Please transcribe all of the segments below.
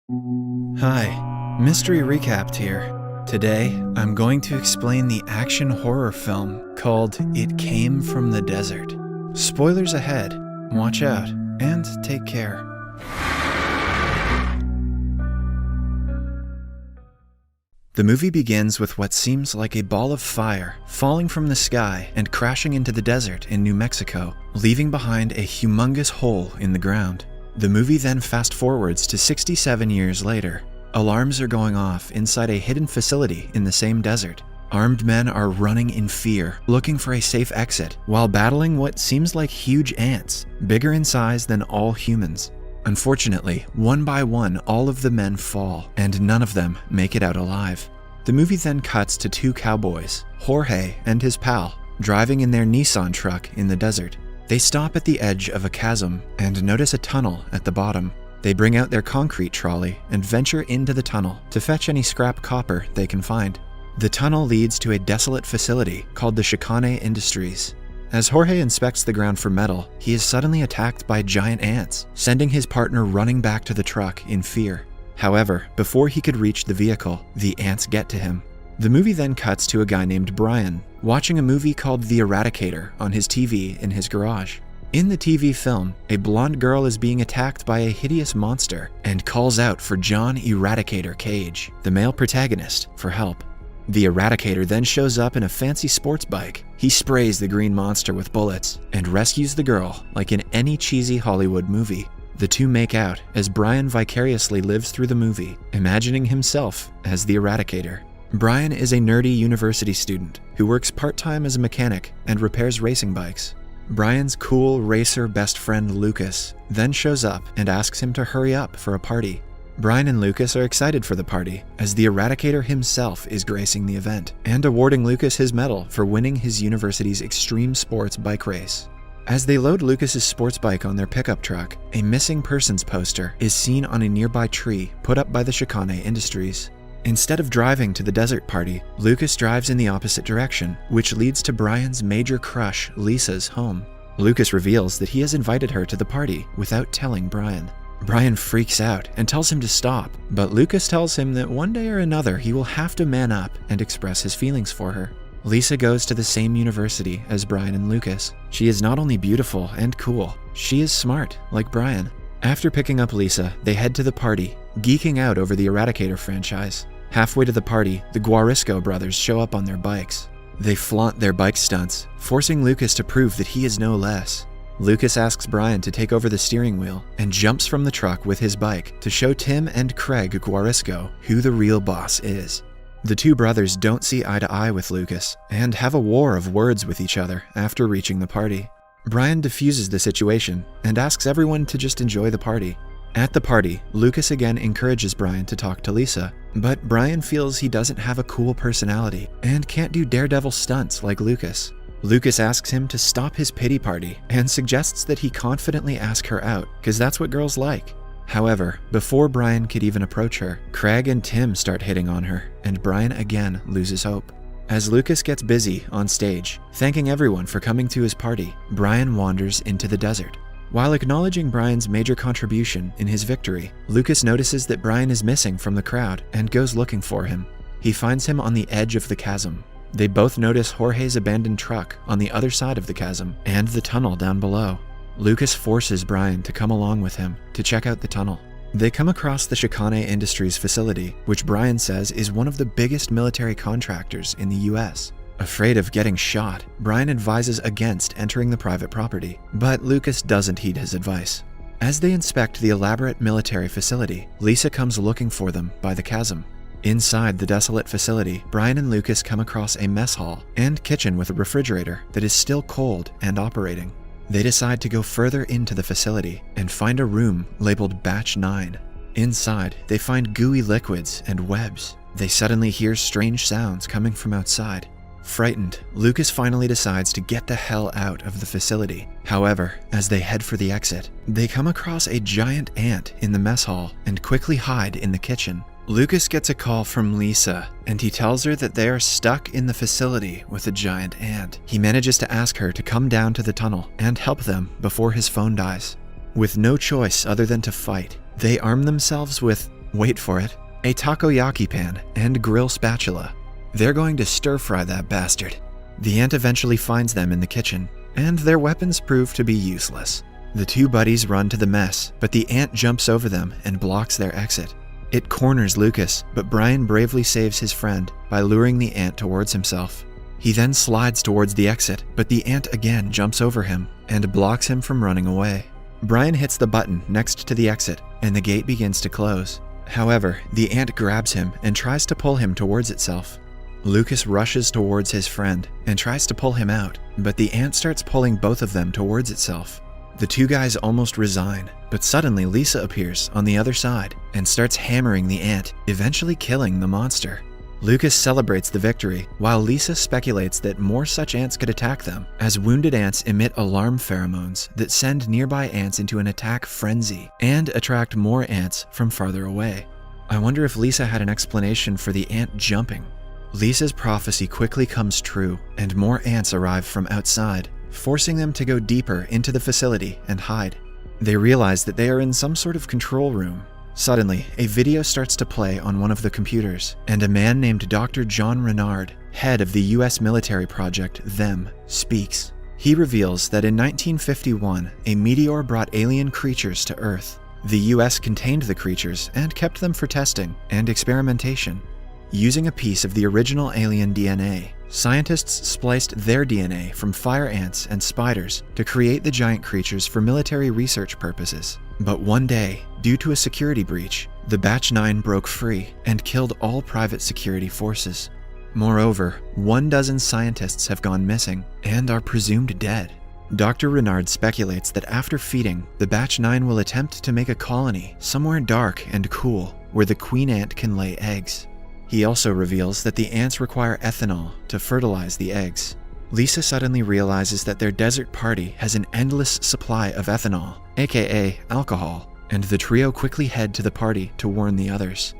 Hi, Mystery Recapped here. Today, I'm going to explain the action horror film called It Came from the Desert. Spoilers ahead, watch out, and take care. The movie begins with what seems like a ball of fire falling from the sky and crashing into the desert in New Mexico, leaving behind a humongous hole in the ground. The movie then fast forwards to 67 years later. Alarms are going off inside a hidden facility in the same desert. Armed men are running in fear, looking for a safe exit, while battling what seems like huge ants, bigger in size than all humans. Unfortunately, one by one, all of the men fall, and none of them make it out alive. The movie then cuts to two cowboys, Jorge and his pal, driving in their Nissan truck in the desert. They stop at the edge of a chasm and notice a tunnel at the bottom. They bring out their concrete trolley and venture into the tunnel to fetch any scrap copper they can find. The tunnel leads to a desolate facility called the Chicane Industries. As Jorge inspects the ground for metal, he is suddenly attacked by giant ants, sending his partner running back to the truck in fear. However, before he could reach the vehicle, the ants get to him. The movie then cuts to a guy named Brian, watching a movie called The Eradicator on his TV in his garage. In the TV film, a blonde girl is being attacked by a hideous monster and calls out for John Eradicator Cage, the male protagonist, for help. The Eradicator then shows up in a fancy sports bike. He sprays the green monster with bullets and rescues the girl like in any cheesy Hollywood movie. The two make out as Brian vicariously lives through the movie, imagining himself as the Eradicator. Brian is a nerdy university student who works part-time as a mechanic and repairs racing bikes. Brian's cool racer best friend Lucas then shows up and asks him to hurry up for a party. Brian and Lucas are excited for the party, as the Eradicator himself is gracing the event and awarding Lucas his medal for winning his university's extreme sports bike race. As they load Lucas's sports bike on their pickup truck, a missing persons poster is seen on a nearby tree put up by the Chicane Industries. Instead of driving to the desert party, Lucas drives in the opposite direction, which leads to Brian's major crush, Lisa's home. Lucas reveals that he has invited her to the party without telling Brian. Brian freaks out and tells him to stop, but Lucas tells him that one day or another he will have to man up and express his feelings for her. Lisa goes to the same university as Brian and Lucas. She is not only beautiful and cool, she is smart, like Brian. After picking up Lisa, they head to the party, geeking out over the Eradicator franchise. Halfway to the party, the Guarisco brothers show up on their bikes. They flaunt their bike stunts, forcing Lucas to prove that he is no less. Lucas asks Brian to take over the steering wheel and jumps from the truck with his bike to show Tim and Craig Guarisco who the real boss is. The two brothers don't see eye to eye with Lucas and have a war of words with each other after reaching the party. Brian diffuses the situation and asks everyone to just enjoy the party. At the party, Lucas again encourages Brian to talk to Lisa, but Brian feels he doesn't have a cool personality and can't do daredevil stunts like Lucas. Lucas asks him to stop his pity party and suggests that he confidently ask her out, because that's what girls like. However, before Brian could even approach her, Craig and Tim start hitting on her, and Brian again loses hope. As Lucas gets busy on stage, thanking everyone for coming to his party, Brian wanders into the desert. While acknowledging Brian's major contribution in his victory, Lucas notices that Brian is missing from the crowd and goes looking for him. He finds him on the edge of the chasm. They both notice Jorge's abandoned truck on the other side of the chasm and the tunnel down below. Lucas forces Brian to come along with him to check out the tunnel. They come across the Chicane Industries facility, which Brian says is one of the biggest military contractors in the US. Afraid of getting shot, Brian advises against entering the private property, but Lucas doesn't heed his advice. As they inspect the elaborate military facility, Lisa comes looking for them by the chasm. Inside the desolate facility, Brian and Lucas come across a mess hall and kitchen with a refrigerator that is still cold and operating. They decide to go further into the facility and find a room labeled Batch 9. Inside, they find gooey liquids and webs. They suddenly hear strange sounds coming from outside. Frightened, Lucas finally decides to get the hell out of the facility. However, as they head for the exit, they come across a giant ant in the mess hall and quickly hide in the kitchen. Lucas gets a call from Lisa, and he tells her that they are stuck in the facility with a giant ant. He manages to ask her to come down to the tunnel and help them before his phone dies. With no choice other than to fight, they arm themselves with Wait for it, a takoyaki pan and grill spatula. They're going to stir-fry that bastard. The ant eventually finds them in the kitchen, and their weapons prove to be useless. The two buddies run to the mess, but the ant jumps over them and blocks their exit. It corners Lucas, but Brian bravely saves his friend by luring the ant towards himself. He then slides towards the exit, but the ant again jumps over him and blocks him from running away. Brian hits the button next to the exit, and the gate begins to close. However, the ant grabs him and tries to pull him towards itself. Lucas rushes towards his friend and tries to pull him out, but the ant starts pulling both of them towards itself. The two guys almost resign, but suddenly Lisa appears on the other side and starts hammering the ant, eventually killing the monster. Lucas celebrates the victory, while Lisa speculates that more such ants could attack them, as wounded ants emit alarm pheromones that send nearby ants into an attack frenzy and attract more ants from farther away. I wonder if Lisa had an explanation for the ant jumping. Lisa's prophecy quickly comes true, and more ants arrive from outside, forcing them to go deeper into the facility and hide. They realize that they are in some sort of control room. Suddenly, a video starts to play on one of the computers, and a man named Dr. John Renard, head of the US military project THEM, speaks. He reveals that in 1951, a meteor brought alien creatures to Earth. The US contained the creatures and kept them for testing and experimentation. Using a piece of the original alien DNA, scientists spliced their DNA from fire ants and spiders to create the giant creatures for military research purposes. But one day, due to a security breach, the Batch 9 broke free and killed all private security forces. Moreover, 12 scientists have gone missing and are presumed dead. Dr. Renard speculates that after feeding, the Batch 9 will attempt to make a colony somewhere dark and cool where the queen ant can lay eggs. He also reveals that the ants require ethanol to fertilize the eggs. Lisa suddenly realizes that their desert party has an endless supply of ethanol, aka alcohol, and the trio quickly head to the party to warn the others.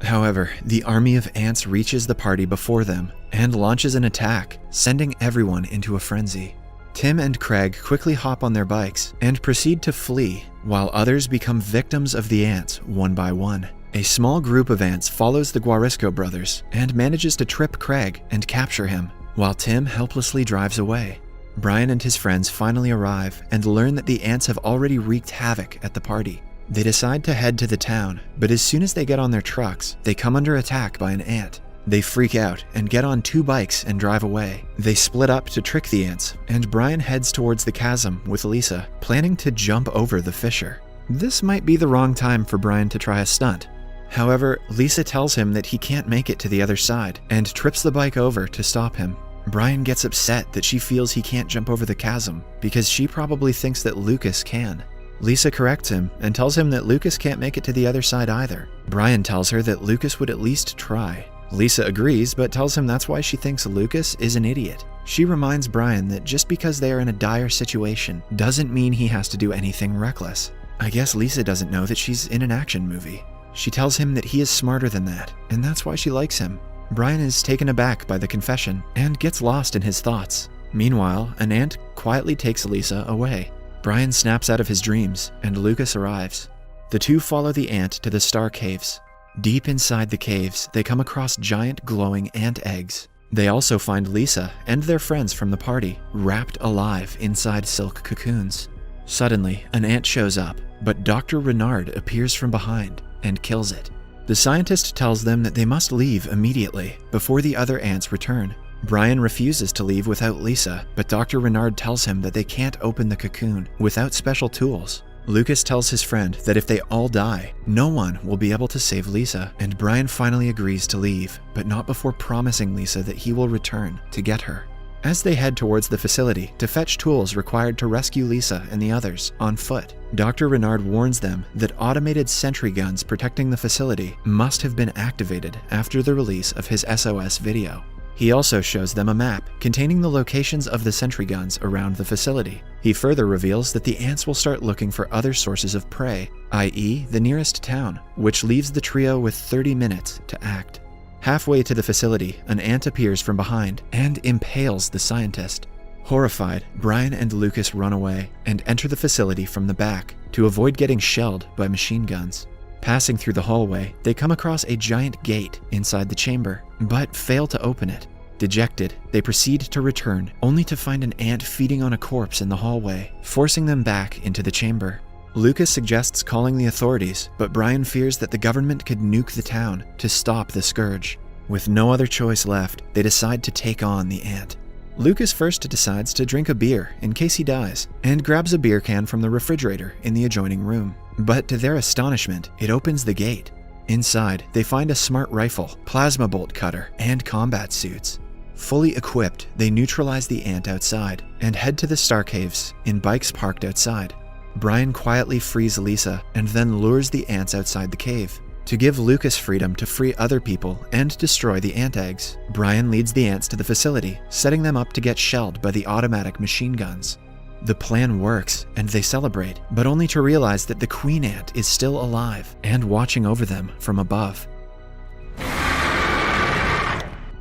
However, the army of ants reaches the party before them and launches an attack, sending everyone into a frenzy. Tim and Craig quickly hop on their bikes and proceed to flee, while others become victims of the ants one by one. A small group of ants follows the Guarisco brothers and manages to trip Craig and capture him, while Tim helplessly drives away. Brian and his friends finally arrive and learn that the ants have already wreaked havoc at the party. They decide to head to the town, but as soon as they get on their trucks, they come under attack by an ant. They freak out and get on 2 bikes and drive away. They split up to trick the ants, and Brian heads towards the chasm with Lisa, planning to jump over the fissure. This might be the wrong time for Brian to try a stunt. However, Lisa tells him that he can't make it to the other side and trips the bike over to stop him. Brian gets upset that she feels he can't jump over the chasm because she probably thinks that Lucas can. Lisa corrects him and tells him that Lucas can't make it to the other side either. Brian tells her that Lucas would at least try. Lisa agrees, but tells him that's why she thinks Lucas is an idiot. She reminds Brian that just because they are in a dire situation doesn't mean he has to do anything reckless. I guess Lisa doesn't know that she's in an action movie. She tells him that he is smarter than that, and that's why she likes him. Brian is taken aback by the confession and gets lost in his thoughts. Meanwhile, an ant quietly takes Lisa away. Brian snaps out of his dreams, and Lucas arrives. The two follow the ant to the Star Caves. Deep inside the caves, they come across giant glowing ant eggs. They also find Lisa and their friends from the party, wrapped alive inside silk cocoons. Suddenly, an ant shows up, but Dr. Renard appears from behind and kills it. The scientist tells them that they must leave immediately before the other ants return. Brian refuses to leave without Lisa, but Dr. Renard tells him that they can't open the cocoon without special tools. Lucas tells his friend that if they all die, no one will be able to save Lisa, and Brian finally agrees to leave, but not before promising Lisa that he will return to get her. As they head towards the facility to fetch tools required to rescue Lisa and the others on foot, Dr. Renard warns them that automated sentry guns protecting the facility must have been activated after the release of his SOS video. He also shows them a map containing the locations of the sentry guns around the facility. He further reveals that the ants will start looking for other sources of prey, i.e. the nearest town, which leaves the trio with 30 minutes to act. Halfway to the facility, an ant appears from behind and impales the scientist. Horrified, Brian and Lucas run away and enter the facility from the back to avoid getting shelled by machine guns. Passing through the hallway, they come across a giant gate inside the chamber, but fail to open it. Dejected, they proceed to return, only to find an ant feeding on a corpse in the hallway, forcing them back into the chamber. Lucas suggests calling the authorities, but Brian fears that the government could nuke the town to stop the scourge. With no other choice left, they decide to take on the ant. Lucas first decides to drink a beer in case he dies, and grabs a beer can from the refrigerator in the adjoining room. But to their astonishment, it opens the gate. Inside, they find a smart rifle, plasma bolt cutter, and combat suits. Fully equipped, they neutralize the ant outside and head to the Star Caves in bikes parked outside. Brian quietly frees Lisa and then lures the ants outside the cave. To give Lucas freedom to free other people and destroy the ant eggs, Brian leads the ants to the facility, setting them up to get shelled by the automatic machine guns. The plan works, and they celebrate, but only to realize that the queen ant is still alive and watching over them from above.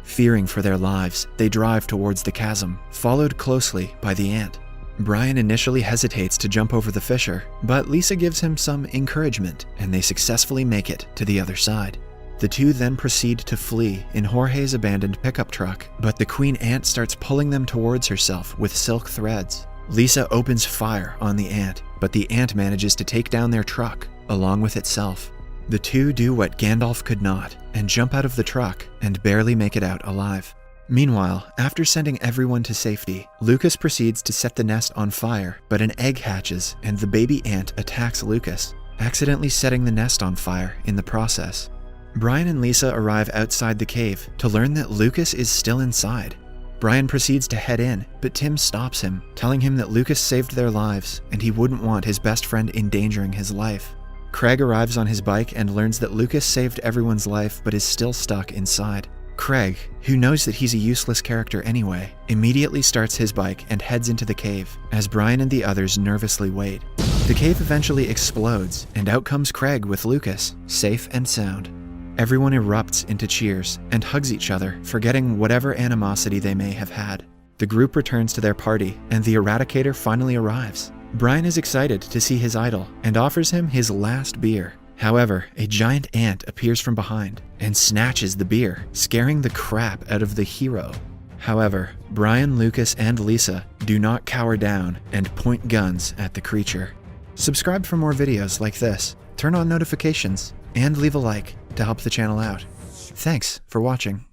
Fearing for their lives, they drive towards the chasm, followed closely by the ant. Brian initially hesitates to jump over the fissure, but Lisa gives him some encouragement, and they successfully make it to the other side. The two then proceed to flee in Jorge's abandoned pickup truck, but the queen ant starts pulling them towards herself with silk threads. Lisa opens fire on the ant, but the ant manages to take down their truck, along with itself. The two do what Gandalf could not, and jump out of the truck and barely make it out alive. Meanwhile, after sending everyone to safety, Lucas proceeds to set the nest on fire, but an egg hatches and the baby ant attacks Lucas, accidentally setting the nest on fire in the process. Brian and Lisa arrive outside the cave to learn that Lucas is still inside. Brian proceeds to head in, but Tim stops him, telling him that Lucas saved their lives and he wouldn't want his best friend endangering his life. Craig arrives on his bike and learns that Lucas saved everyone's life but is still stuck inside. Craig, who knows that he's a useless character anyway, immediately starts his bike and heads into the cave, as Brian and the others nervously wait. The cave eventually explodes, and out comes Craig with Lucas, safe and sound. Everyone erupts into cheers and hugs each other, forgetting whatever animosity they may have had. The group returns to their party, and the Eradicator finally arrives. Brian is excited to see his idol and offers him his last beer. However, a giant ant appears from behind and snatches the beer, scaring the crap out of the hero. However, Brian, Lucas, and Lisa do not cower down and point guns at the creature. Subscribe for more videos like this, turn on notifications, and leave a like to help the channel out. Thanks for watching.